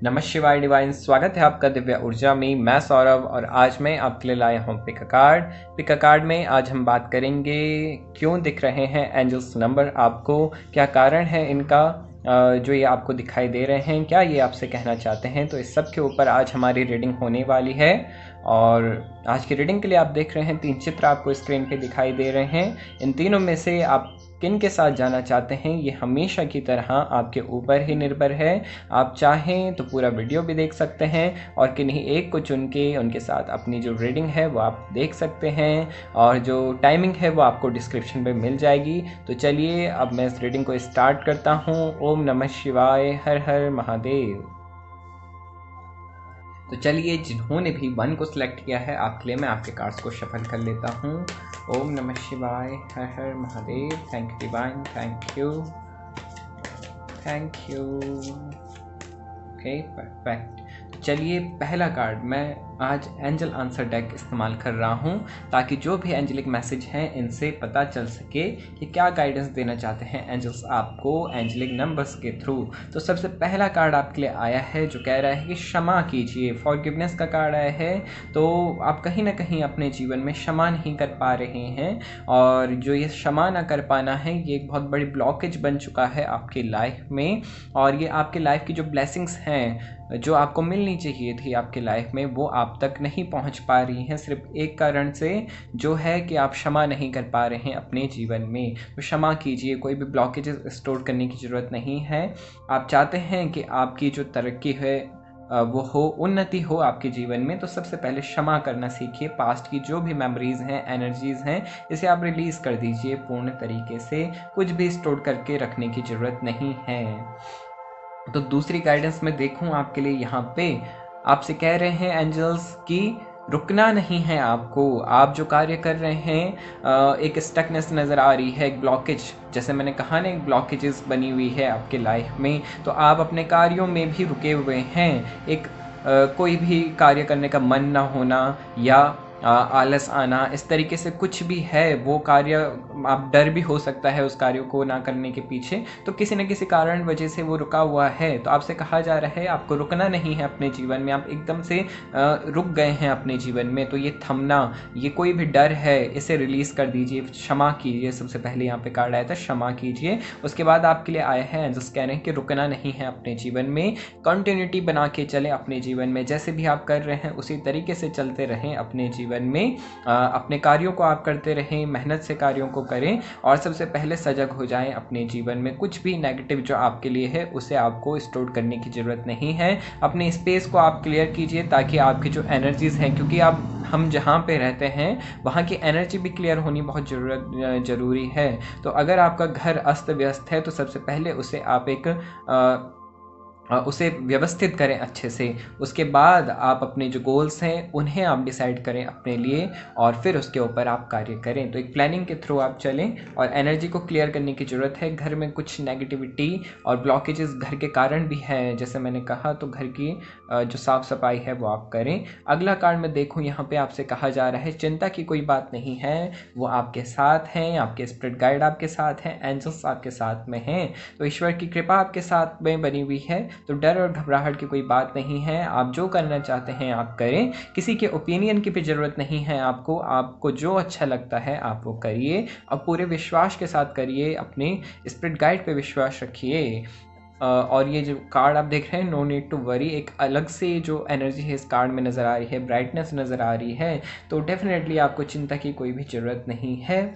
नमः शिवाय डिवाइन। स्वागत है आपका दिव्य ऊर्जा में। मैं सौरभ और आज मैं आपके लिए लाया हूँ पिक अ कार्ड में आज हम बात करेंगे क्यों दिख रहे हैं एंजल्स नंबर आपको, क्या कारण है इनका जो ये आपको दिखाई दे रहे हैं, क्या ये आपसे कहना चाहते हैं। तो इस सब के ऊपर आज हमारी रीडिंग होने वाली है। और आज की रीडिंग के लिए आप देख रहे हैं 3 चित्र आपको स्क्रीन पे दिखाई दे रहे हैं। इन तीनों में से आप किन के साथ जाना चाहते हैं ये हमेशा की तरह आपके ऊपर ही निर्भर है। आप चाहें तो पूरा वीडियो भी देख सकते हैं और किन्हीं एक को चुन के उनके साथ अपनी जो रीडिंग है वो आप देख सकते हैं और जो टाइमिंग है वो आपको डिस्क्रिप्शन में मिल जाएगी। तो चलिए अब मैं इस रीडिंग को स्टार्ट करता हूँ। ओम नमः शिवाय, हर हर महादेव। तो चलिए जिन्होंने भी 1 को सिलेक्ट किया है आपके लिए मैं आपके कार्ड्स को शफल कर लेता हूँ। ओम नमः शिवाय, हर हर Mahadev. Thank you divine, thank you, thank you. Okay perfect. चलिए पहला कार्ड मैं आज एंजल आंसर डेक इस्तेमाल कर रहा हूँ ताकि जो भी एंजलिक मैसेज हैं इनसे पता चल सके कि क्या गाइडेंस देना चाहते हैं एंजल्स आपको एंजलिक नंबर्स के थ्रू। तो सबसे पहला कार्ड आपके लिए आया है जो कह रहा है कि क्षमा कीजिए, फॉरगिवनेस का कार्ड आया है। तो आप कहीं ना कहीं अपने जीवन में क्षमा नहीं कर पा रहे हैं और जो ये क्षमा ना कर पाना है ये एक बहुत बड़ी ब्लॉकेज बन चुका है आपकी लाइफ में। और ये आपके लाइफ की जो ब्लेसिंग्स हैं जो आपको मिलनी चाहिए थी आपके लाइफ में वो आप तक नहीं पहुंच पा रही हैं, सिर्फ एक कारण से जो है कि आप क्षमा नहीं कर पा रहे हैं अपने जीवन में। तो क्षमा कीजिए, कोई भी ब्लॉकेजेस स्टोर करने की ज़रूरत नहीं है। आप चाहते हैं कि आपकी जो तरक्की है वो हो, उन्नति हो आपके जीवन में, तो सबसे पहले क्षमा करना सीखिए। पास्ट की जो भी मेमोरीज हैं, एनर्जीज हैं, इसे आप रिलीज़ कर दीजिए पूर्ण तरीके से। कुछ भी स्टोर करके रखने की ज़रूरत नहीं है। तो दूसरी गाइडेंस मैं देखूं आपके लिए यहाँ पे आपसे कह रहे हैं एंजल्स कि रुकना नहीं है आपको। आप जो कार्य कर रहे हैं एक स्टकनेस नज़र आ रही है, एक ब्लॉकेज, जैसे मैंने कहा ना एक ब्लॉकेजेस बनी हुई है आपके लाइफ में। तो आप अपने कार्यों में भी रुके हुए हैं। एक कोई भी कार्य करने का मन ना होना या आलस आना, इस तरीके से कुछ भी है वो कार्य, आप डर भी हो सकता है उस कार्य को ना करने के पीछे। तो किसी न किसी कारण वजह से वो रुका हुआ है। तो आपसे कहा जा रहा है आपको रुकना नहीं है अपने जीवन में। आप एकदम से रुक गए हैं अपने जीवन में, तो ये थमना, ये कोई भी डर है इसे रिलीज़ कर दीजिए, क्षमा कीजिए। सबसे पहले यहाँ पे कार्ड आया था क्षमा कीजिए। उसके बाद आपके लिए आया है एंजल्स कह रहे हैं कि रुकना नहीं है अपने जीवन में, कंटिन्यूटी बना के चलें अपने जीवन में। जैसे भी आप कर रहे हैं उसी तरीके से चलते रहें अपने जीवन में। अपने कार्यों को आप करते रहें, मेहनत से कार्यों को करें और सबसे पहले सजग हो जाएं अपने जीवन में। कुछ भी नेगेटिव जो आपके लिए है उसे आपको स्टोर करने की ज़रूरत नहीं है। अपने स्पेस को आप क्लियर कीजिए ताकि आपकी जो एनर्जीज़ हैं, क्योंकि हम जहाँ पे रहते हैं वहाँ की एनर्जी भी क्लियर होनी बहुत ज़रूरी है। तो अगर आपका घर अस्त व्यस्त है तो सबसे पहले उसे आप उसे व्यवस्थित करें अच्छे से। उसके बाद आप अपने जो गोल्स हैं उन्हें आप डिसाइड करें अपने लिए और फिर उसके ऊपर आप कार्य करें। तो एक प्लानिंग के थ्रू आप चलें और एनर्जी को क्लियर करने की ज़रूरत है। घर में कुछ नेगेटिविटी और ब्लॉकेजेस घर के कारण भी हैं, जैसे मैंने कहा, तो घर की जो साफ़ सफाई है वो आप करें। अगला कार्ड मैं देखूँ यहाँ पे आपसे कहा जा रहा है चिंता की कोई बात नहीं है, वो आपके साथ हैं, आपके स्पिरिट गाइड आपके साथ हैं, एंजल्स आपके साथ में हैं। तो ईश्वर की कृपा आपके साथ में बनी हुई है। तो डर और घबराहट की कोई बात नहीं है। आप जो करना चाहते हैं आप करें, किसी के ओपिनियन की भी ज़रूरत नहीं है आपको जो अच्छा लगता है आप वो करिए और पूरे विश्वास के साथ करिए। अपने स्पिरिट गाइड पे विश्वास रखिए। और ये जो कार्ड आप देख रहे हैं नो नीड टू वरी, एक अलग से जो एनर्जी है इस कार्ड में नज़र आ रही है, ब्राइटनेस नज़र आ रही है। तो डेफिनेटली आपको चिंता की कोई भी ज़रूरत नहीं है।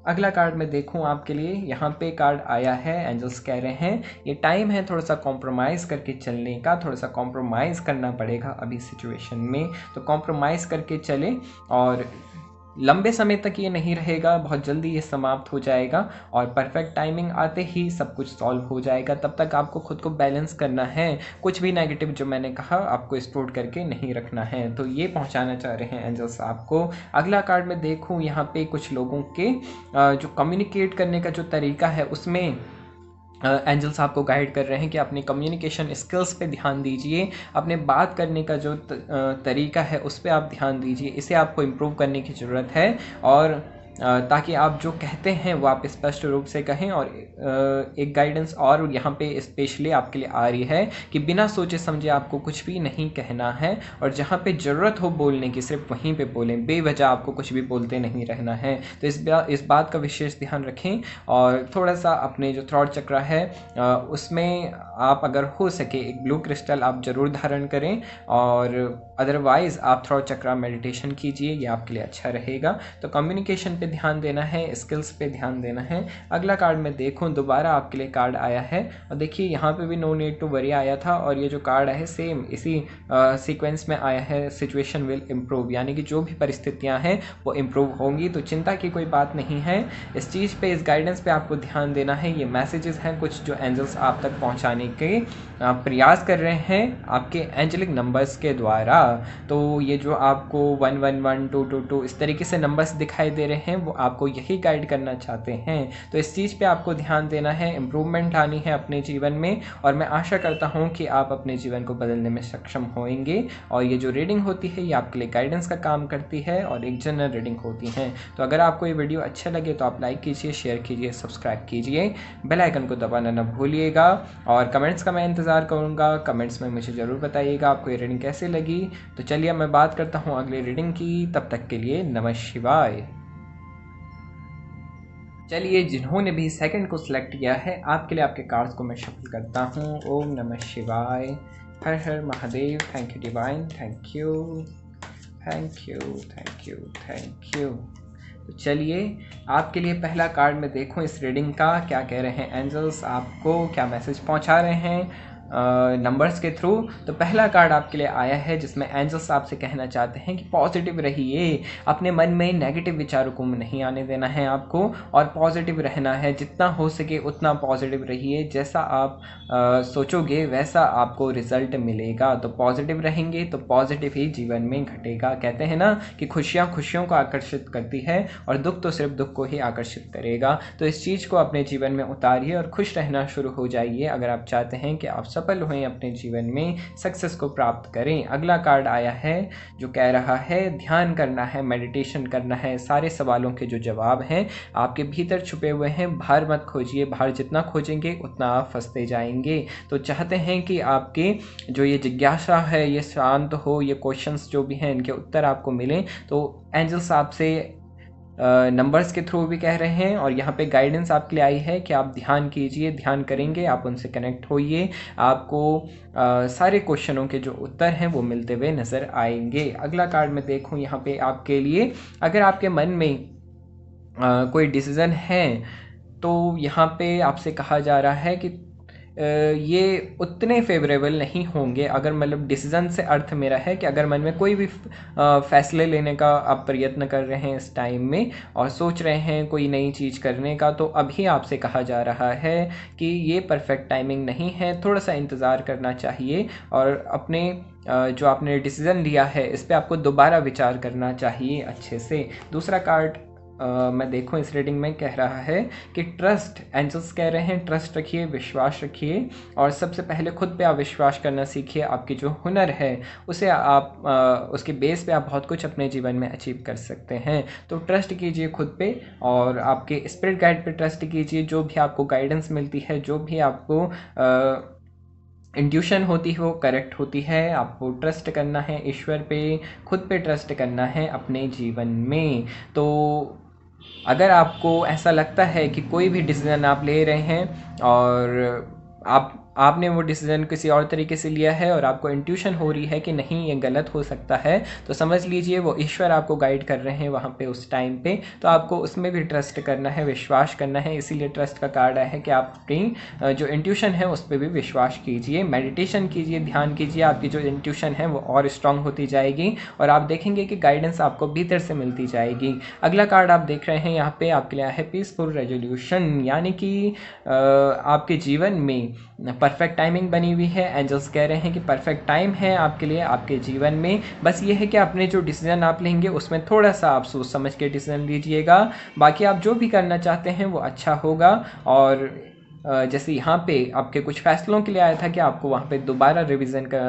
अगला कार्ड मैं देखूं आपके लिए, यहाँ पे कार्ड आया है एंजल्स कह रहे हैं ये टाइम है थोड़ा सा कॉम्प्रोमाइज़ करके चलने का। थोड़ा सा कॉम्प्रोमाइज़ करना पड़ेगा अभी सिचुएशन में, तो कॉम्प्रोमाइज़ करके चलें और लंबे समय तक ये नहीं रहेगा, बहुत जल्दी ये समाप्त हो जाएगा और परफेक्ट टाइमिंग आते ही सब कुछ सॉल्व हो जाएगा। तब तक आपको खुद को बैलेंस करना है। कुछ भी नेगेटिव जो मैंने कहा आपको स्टोर करके नहीं रखना है। तो ये पहुंचाना चाह रहे हैं एंजल्स आपको। अगला कार्ड में देखूं यहाँ पे कुछ लोगों के जो कम्युनिकेट करने का जो तरीका है उसमें एंजल्स आपको गाइड कर रहे हैं कि अपनी कम्युनिकेशन स्किल्स पे ध्यान दीजिए। अपने बात करने का जो तरीका है उस पर आप ध्यान दीजिए। इसे आपको इम्प्रूव करने की ज़रूरत है और ताकि आप जो कहते हैं वो आप स्पष्ट रूप से कहें। और एक गाइडेंस और यहाँ पे स्पेशली आपके लिए आ रही है कि बिना सोचे समझे आपको कुछ भी नहीं कहना है, और जहाँ पे ज़रूरत हो बोलने की सिर्फ वहीं पे बोलें, बेवजह आपको कुछ भी बोलते नहीं रहना है। तो इस बात का विशेष ध्यान रखें। और थोड़ा सा अपने जो थ्रॉट चक्र है उसमें आप अगर हो सके एक ब्लू क्रिस्टल आप ज़रूर धारण करें, और अदरवाइज़ आप थ्रॉट चक्र मेडिटेशन कीजिए, ये आपके लिए अच्छा रहेगा। तो कम्युनिकेशन पे ध्यान देना है, स्किल्स पे ध्यान देना है। अगला कार्ड मैं देखूं, दोबारा आपके लिए कार्ड आया है, और देखिए यहाँ पे भी नो नीड टू वरी आया था, और ये जो कार्ड है सेम इसी सीक्वेंस में आया है, सिचुएशन विल इम्प्रूव, यानी कि जो भी परिस्थितियाँ हैं वो इम्प्रूव होंगी। तो चिंता की कोई बात नहीं है। इस चीज़ पे, इस गाइडेंस पे आपको ध्यान देना है। ये मैसेजेस हैं कुछ जो एंजल्स आप तक पहुँचाने के प्रयास कर रहे हैं आपके एंजेलिक नंबर्स के द्वारा। तो ये जो आपको 111 222 इस तरीके से नंबर्स दिखाई दे रहे हैं वो आपको यही गाइड करना चाहते हैं। तो इस चीज़ पे आपको ध्यान देना है, इम्प्रूवमेंट लानी है अपने जीवन में, और मैं आशा करता हूँ कि आप अपने जीवन को बदलने में सक्षम होंगे। और ये जो रीडिंग होती है ये आपके लिए गाइडेंस का काम करती है और एक जनरल रीडिंग होती है। तो अगर आपको ये वीडियो अच्छा लगे तो आप लाइक कीजिए, शेयर कीजिए, सब्सक्राइब कीजिए, बेल आइकन को दबाना न भूलिएगा, और कमेंट्स का मैं इंतज़ार करूँगा। कमेंट्स में मुझे ज़रूर बताइएगा आपको ये रीडिंग कैसे लगी। तो चलिए मैं बात करता हूँ अगली रीडिंग की, तब तक के लिए नमः शिवाय। चलिए, जिन्होंने भी सेकंड को सिलेक्ट किया है आपके लिए आपके कार्ड्स को मैं शफल करता हूँ। ओम नमः शिवाय, हर हर Mahadev. Thank you divine, thank you, thank you, thank you, thank you. तो चलिए आपके लिए पहला कार्ड मैं देखूं इस रीडिंग का क्या कह रहे हैं एंजल्स, आपको क्या मैसेज पहुंचा रहे हैं नंबर्स के थ्रू। तो पहला कार्ड आपके लिए आया है जिसमें एंजल्स आपसे कहना चाहते हैं कि पॉजिटिव रहिए, अपने मन में नेगेटिव विचारों को नहीं आने देना है आपको, और पॉजिटिव रहना है, जितना हो सके उतना पॉजिटिव रहिए। जैसा आप सोचोगे वैसा आपको रिजल्ट मिलेगा। तो पॉजिटिव रहेंगे तो पॉजिटिव ही जीवन में घटेगा। कहते हैं ना कि खुशियाँ खुशियों को आकर्षित करती है और दुख तो सिर्फ दुख को ही आकर्षित करेगा। तो इस चीज़ को अपने जीवन में उतारिए और खुश रहना शुरू हो जाइए अगर आप चाहते हैं कि आप सफल हों अपने जीवन में, सक्सेस को प्राप्त करें। अगला कार्ड आया है जो कह रहा है ध्यान करना है, मेडिटेशन करना है, सारे सवालों के जो जवाब हैं आपके भीतर छुपे हुए हैं, बाहर मत खोजिए, बाहर जितना खोजेंगे उतना आप फंसते जाएंगे। तो चाहते हैं कि आपके जो ये जिज्ञासा है ये शांत हो, ये क्वेश्चंस जो भी हैं इनके उत्तर आपको मिलें। तो एंजल्स आपसे नंबर्स के थ्रू भी कह रहे हैं, और यहाँ पे गाइडेंस आपके लिए आई है कि आप ध्यान कीजिए, ध्यान करेंगे, आप उनसे कनेक्ट होइए, आपको सारे क्वेश्चनों के जो उत्तर हैं वो मिलते हुए नज़र आएंगे। अगला कार्ड मैं देखूँ यहाँ पे आपके लिए, अगर आपके मन में कोई डिसीज़न है तो यहाँ पे आपसे कहा जा रहा है कि ये उतने फेवरेबल नहीं होंगे। अगर मतलब डिसीज़न से अर्थ मेरा है कि अगर मन में कोई भी फैसले लेने का आप प्रयत्न कर रहे हैं इस टाइम में और सोच रहे हैं कोई नई चीज़ करने का, तो अभी आपसे कहा जा रहा है कि ये परफेक्ट टाइमिंग नहीं है, थोड़ा सा इंतज़ार करना चाहिए, और अपने जो आपने डिसीज़न लिया है इस पर आपको दोबारा विचार करना चाहिए अच्छे से। दूसरा कार्ड मैं देखूं इस रीडिंग में कह रहा है कि ट्रस्ट, एंजल्स कह रहे हैं ट्रस्ट रखिए, विश्वास रखिए, और सबसे पहले खुद पे आप विश्वास करना सीखिए। आपकी जो हुनर है उसे आप उसके बेस पे आप बहुत कुछ अपने जीवन में अचीव कर सकते हैं। तो ट्रस्ट कीजिए खुद पे, और आपके स्पिरिट गाइड पे ट्रस्ट कीजिए। जो भी आपको गाइडेंस मिलती है, जो भी आपको इंट्यूशन होती है वो करेक्ट होती है। आपको ट्रस्ट करना है ईश्वर पे, खुद पे ट्रस्ट करना है अपने जीवन में। तो अगर आपको ऐसा लगता है कि कोई भी डिसीज़न आप ले रहे हैं और आपने वो डिसीज़न किसी और तरीके से लिया है और आपको इंट्यूशन हो रही है कि नहीं ये गलत हो सकता है, तो समझ लीजिए वो ईश्वर आपको गाइड कर रहे हैं वहाँ पे उस टाइम पे। तो आपको उसमें भी ट्रस्ट करना है, विश्वास करना है। इसीलिए ट्रस्ट का कार्ड है कि आप अपनी जो इंट्यूशन है उस पर भी विश्वास कीजिए, मेडिटेशन कीजिए, ध्यान कीजिए। आपकी जो इंट्यूशन है वो और स्ट्रांग होती जाएगी और आप देखेंगे कि गाइडेंस आपको भीतर से मिलती जाएगी। अगला कार्ड आप देख रहे हैं यहाँ पे आपके लिए है पीसफुल रेजोल्यूशन, यानी कि आपके जीवन में परफेक्ट टाइमिंग बनी हुई है। एंजल्स कह रहे हैं कि परफेक्ट टाइम है आपके लिए आपके जीवन में। बस ये है कि अपने जो डिसीजन आप लेंगे उसमें थोड़ा सा आप सोच समझ के डिसीजन लीजिएगा। बाकी आप जो भी करना चाहते हैं वो अच्छा होगा। और जैसे यहाँ पे आपके कुछ फैसलों के लिए आया था कि आपको वहाँ पे दोबारा रिवीजन का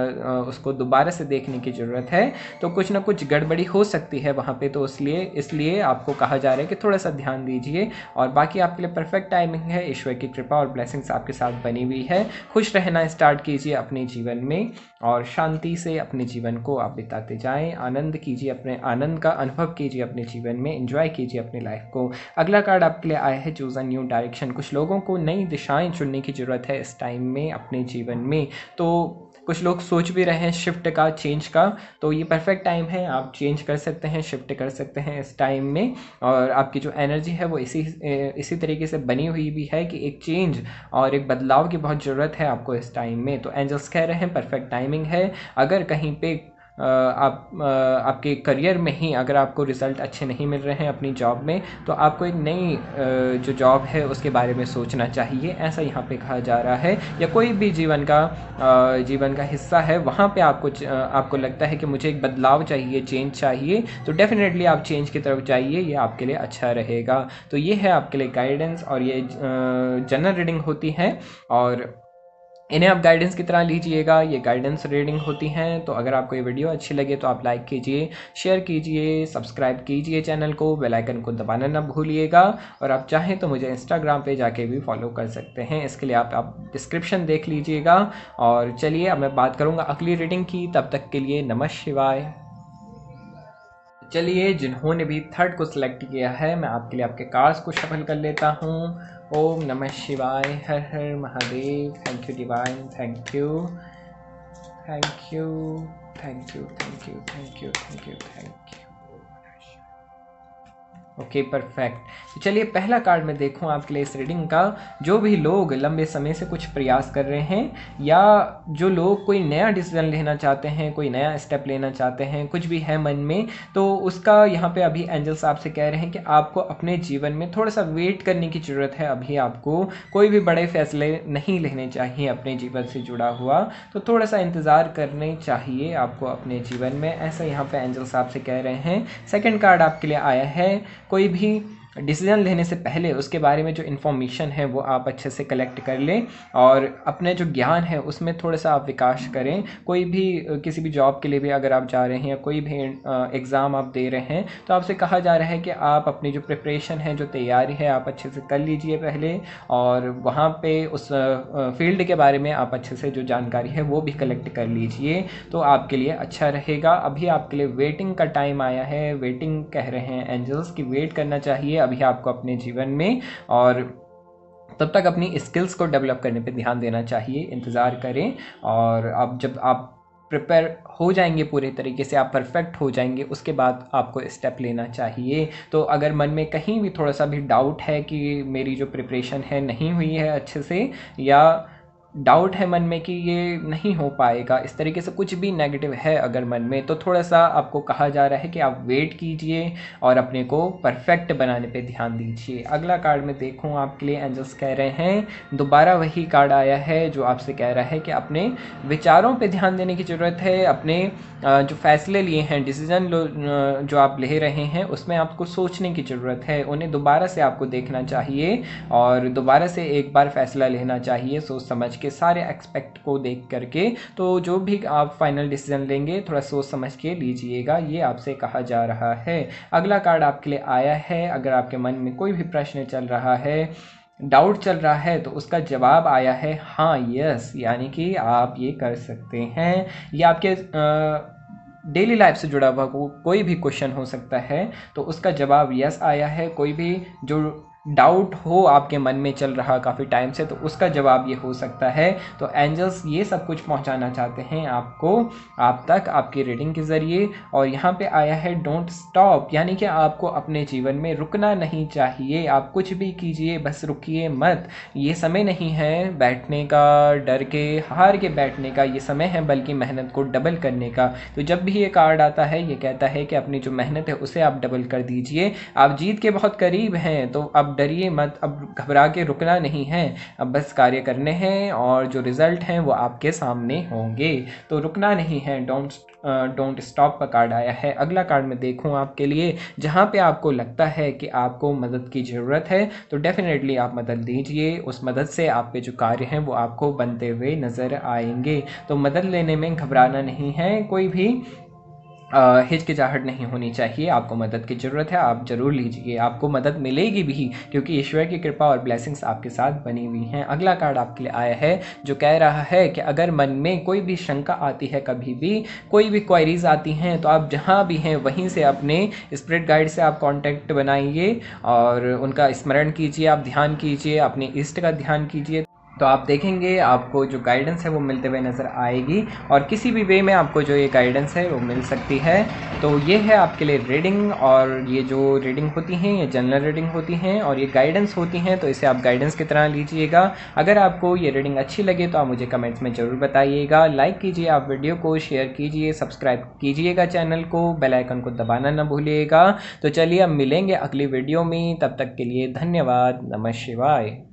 उसको दोबारा से देखने की ज़रूरत है, तो कुछ ना कुछ गड़बड़ी हो सकती है वहाँ पे, तो इसलिए आपको कहा जा रहा है कि थोड़ा सा ध्यान दीजिए। और बाकी आपके लिए परफेक्ट टाइमिंग है, ईश्वर की कृपा और ब्लेसिंग्स आपके साथ बनी हुई है। खुश रहना स्टार्ट कीजिए अपने जीवन में और शांति से अपने जीवन को आप बिताते जाएं। आनंद कीजिए, अपने आनंद का अनुभव कीजिए अपने जीवन में, एंजॉय कीजिए अपनी लाइफ को। अगला कार्ड आपके लिए आया है चूज़ अ न्यू डायरेक्शन। कुछ लोगों को नई दिशाएं चुनने की ज़रूरत है इस टाइम में अपने जीवन में। तो कुछ लोग सोच भी रहे हैं शिफ्ट का, चेंज का, तो ये परफेक्ट टाइम है, आप चेंज कर सकते हैं, शिफ्ट कर सकते हैं इस टाइम में। और आपकी जो एनर्जी है वो इसी तरीके से बनी हुई भी है कि एक चेंज और एक बदलाव की बहुत ज़रूरत है आपको इस टाइम में। तो एंजल्स कह रहे हैं परफेक्ट टाइमिंग है। अगर कहीं पे आपके करियर में ही अगर आपको रिज़ल्ट अच्छे नहीं मिल रहे हैं अपनी जॉब में, तो आपको एक नई जो जॉब है उसके बारे में सोचना चाहिए, ऐसा यहाँ पे कहा जा रहा है। या कोई भी जीवन का हिस्सा है, वहाँ पे आपको लगता है कि मुझे एक बदलाव चाहिए, चेंज चाहिए, तो डेफिनेटली आप चेंज की तरफ जाइए, ये आपके लिए अच्छा रहेगा। तो ये है आपके लिए गाइडेंस, और ये जनरल रीडिंग होती है और इन्हें आप गाइडेंस की तरह लीजिएगा। ये गाइडेंस रीडिंग होती हैं। तो अगर आपको ये वीडियो अच्छी लगे तो आप लाइक कीजिए, शेयर कीजिए, सब्सक्राइब कीजिए चैनल को, बेल आइकन को दबाना ना भूलिएगा। और आप चाहें तो मुझे इंस्टाग्राम पे जाके भी फॉलो कर सकते हैं, इसके लिए आप डिस्क्रिप्शन देख लीजिएगा। और चलिए अब मैं बात करूँगा अगली रीडिंग की, तब तक के लिए नमः शिवाय। चलिए, जिन्होंने भी थर्ड को सिलेक्ट किया है, मैं आपके लिए आपके कार्ड्स को शफल कर लेता हूँ। ओम नमः शिवाय, हर हर Mahadev. Thank you divine, thank you, thank you, thank you, thank you, thank you, thank you, thank you. Okay, perfect. तो चलिए पहला कार्ड मैं देखूं आपके लिए इस रीडिंग का। जो भी लोग लंबे समय से कुछ प्रयास कर रहे हैं, या जो लोग कोई नया डिसीजन लेना चाहते हैं, कोई नया स्टेप लेना चाहते हैं, कुछ भी है मन में, तो उसका यहाँ पे अभी एंजल्स आपसे कह रहे हैं कि आपको अपने जीवन में थोड़ा सा वेट करने की ज़रूरत है। अभी आपको कोई भी बड़े फैसले नहीं लेने चाहिए अपने जीवन से जुड़ा हुआ, तो थोड़ा सा इंतज़ार करने चाहिए आपको अपने जीवन में, ऐसा यहाँ पे एंजल्स आपसे कह रहे हैं। सेकेंड कार्ड आपके लिए आया है, कोई भी डिसीजन लेने से पहले उसके बारे में जो इन्फॉर्मेशन है वो आप अच्छे से कलेक्ट कर लें, और अपने जो ज्ञान है उसमें थोड़ा सा आप विकास करें। कोई भी किसी भी जॉब के लिए भी अगर आप जा रहे हैं या कोई भी एग्ज़ाम आप दे रहे हैं, तो आपसे कहा जा रहा है कि आप अपनी जो प्रिपरेशन है, जो तैयारी है, आप अच्छे से कर लीजिए पहले, और वहाँ पे उस फील्ड के बारे में आप अच्छे से जो जानकारी है वो भी कलेक्ट कर लीजिए, तो आपके लिए अच्छा रहेगा। अभी आपके लिए वेटिंग का टाइम आया है, वेटिंग कह रहे हैं एंजल्स की, वेट करना चाहिए अभी आपको अपने जीवन में, और तब तक अपनी स्किल्स को डेवलप करने पे ध्यान देना चाहिए, इंतज़ार करें। और अब जब आप प्रिपेयर हो जाएंगे पूरे तरीके से, आप परफेक्ट हो जाएंगे, उसके बाद आपको स्टेप लेना चाहिए। तो अगर मन में कहीं भी थोड़ा सा भी डाउट है कि मेरी जो प्रिपरेशन है नहीं हुई है अच्छे से, या डाउट है मन में कि ये नहीं हो पाएगा, इस तरीके से कुछ भी नेगेटिव है अगर मन में, तो थोड़ा सा आपको कहा जा रहा है कि आप वेट कीजिए और अपने को परफेक्ट बनाने पे ध्यान दीजिए। अगला कार्ड में देखूं आपके लिए एंजल्स कह रहे हैं, दोबारा वही कार्ड आया है जो आपसे कह रहा है कि अपने विचारों पे ध्यान देने की ज़रूरत है। अपने जो फैसले लिए हैं, डिसीजन जो आप ले रहे हैं, उसमें आपको सोचने की ज़रूरत है, उन्हें दोबारा से आपको देखना चाहिए और दोबारा से एक बार फैसला लेना चाहिए सोच समझ के, सारे एक्सपेक्ट को देख करके। तो जो भी आप फाइनल डिसीजन लेंगे थोड़ा सोच समझ के लीजिएगा, ये आपसे कहा जा रहा है। अगला कार्ड आपके लिए आया है, अगर आपके मन में कोई भी प्रश्न चल रहा है, डाउट चल रहा है, तो उसका जवाब आया है हाँ, यस, यानी कि आप ये कर सकते हैं। ये आपके डेली लाइफ से जुड़ा हुआ कोई भी क्वेश्चन हो सकता है, तो उसका जवाब यस आया है। कोई भी जो डाउट हो आपके मन में चल रहा काफ़ी टाइम से, तो उसका जवाब ये हो सकता है। तो एंजल्स ये सब कुछ पहुंचाना चाहते हैं आपको, आप तक, आपकी रीडिंग के ज़रिए। और यहाँ पे आया है डोंट स्टॉप, यानी कि आपको अपने जीवन में रुकना नहीं चाहिए। आप कुछ भी कीजिए, बस रुकिए मत। ये समय नहीं है बैठने का, डर के हार के बैठने का, ये समय है बल्कि मेहनत को डबल करने का। तो जब भी ये कार्ड आता है, ये कहता है कि अपनी जो मेहनत है उसे आप डबल कर दीजिए। आप जीत के बहुत करीब हैं, तो अब डरिए मत, अब घबरा के रुकना नहीं है, अब बस कार्य करने हैं और जो रिज़ल्ट हैं वो आपके सामने होंगे। तो रुकना नहीं है, डोंट स्टॉप का कार्ड आया है। अगला कार्ड मैं देखूं आपके लिए, जहां पे आपको लगता है कि आपको मदद की ज़रूरत है तो डेफिनेटली आप मदद दीजिए, उस मदद से आप पे जो कार्य हैं वो आपको बनते हुए नज़र आएंगे। तो मदद लेने में घबराना नहीं है, कोई भी हिचकिचाहट नहीं होनी चाहिए। आपको मदद की ज़रूरत है, आप ज़रूर लीजिए, आपको मदद मिलेगी भी, क्योंकि ईश्वर की कृपा और ब्लेसिंग्स आपके साथ बनी हुई हैं। अगला कार्ड आपके लिए आया है जो कह रहा है कि अगर मन में कोई भी शंका आती है, कभी भी कोई भी क्वायरीज आती हैं, तो आप जहाँ भी हैं वहीं से अपने स्पिरिट गाइड से आप कॉन्टैक्ट बनाइए और उनका स्मरण कीजिए, आप ध्यान कीजिए, अपने इष्ट का ध्यान कीजिए। तो आप देखेंगे आपको जो गाइडेंस है वो मिलते हुए नज़र आएगी, और किसी भी वे में आपको जो ये गाइडेंस है वो मिल सकती है। तो ये है आपके लिए रीडिंग, और ये जो रीडिंग होती हैं ये जनरल रीडिंग होती हैं और ये गाइडेंस होती हैं, तो इसे आप गाइडेंस की तरह लीजिएगा। अगर आपको ये रीडिंग अच्छी लगे तो आप मुझे कमेंट्स में ज़रूर बताइएगा। लाइक कीजिए आप वीडियो को, शेयर कीजिए, सब्सक्राइब कीजिएगा चैनल को, बेल आइकन को दबाना ना भूलिएगा। तो चलिए अब मिलेंगे अगली वीडियो में, तब तक के लिए धन्यवाद। नमः शिवाय।